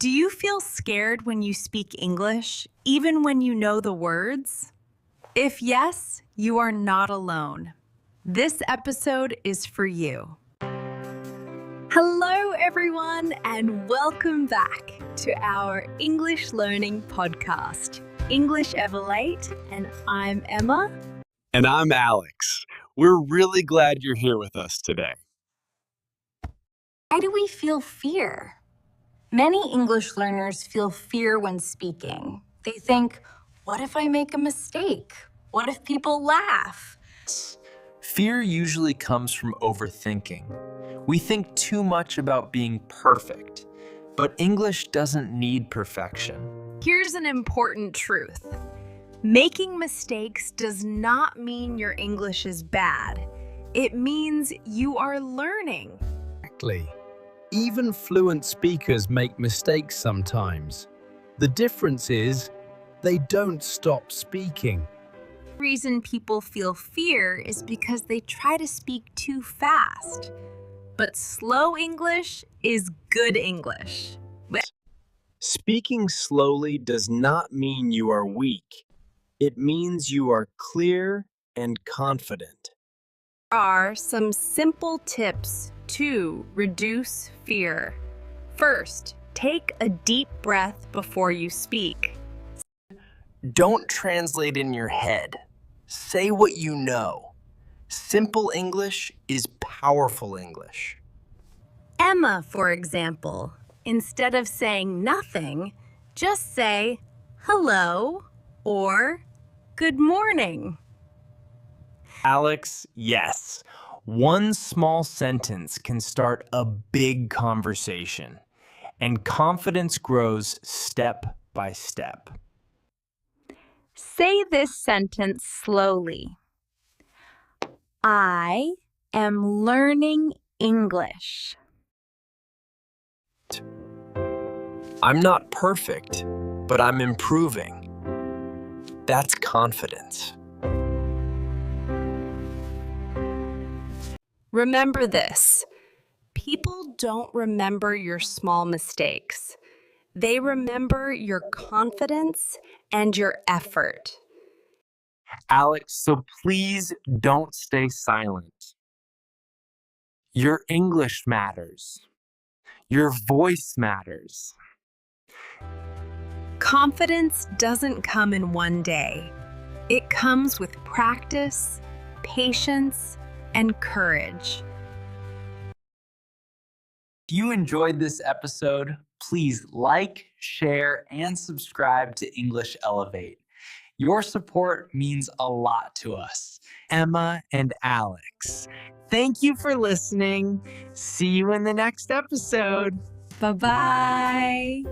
Do you feel scared when you speak English, even when you know the words? If yes, you are not alone. This episode is for you. Hello, everyone, and welcome back to our English learning podcast, English Ever Late, and I'm Emma. And I'm Alex. We're really glad you're here with us today. Why do we feel fear? Many English learners feel fear when speaking. They think, what if I make a mistake? What if people laugh? Fear usually comes from overthinking. We think too much about being perfect, but English doesn't need perfection. Here's an important truth. Making mistakes does not mean your English is bad. It means you are learning. Exactly. Even fluent speakers make mistakes sometimes. The difference is they don't stop speaking. The reason people feel fear is because they try to speak too fast. But slow English is good English. Speaking slowly does not mean you are weak. It means you are clear and confident. There are some simple tips to reduce fear. First, take a deep breath before you speak. Don't translate in your head. Say what you know. Simple English is powerful English. Emma, for example, instead of saying nothing, just say hello or good morning. Alex, yes. One small sentence can start a big conversation, and confidence grows step by step. Say this sentence slowly. I am learning English. I'm not perfect, but I'm improving. That's confidence. Remember this. People don't remember your small mistakes. They remember your confidence and your effort. Alex, so please don't stay silent. Your English matters. Your voice matters. Confidence doesn't come in one day. It comes with practice, patience, and courage. If you enjoyed this episode, please like, share, and subscribe to English Elevate. Your support means a lot to us, Emma and Alex. Thank you for listening. See you in the next episode. Bye-bye.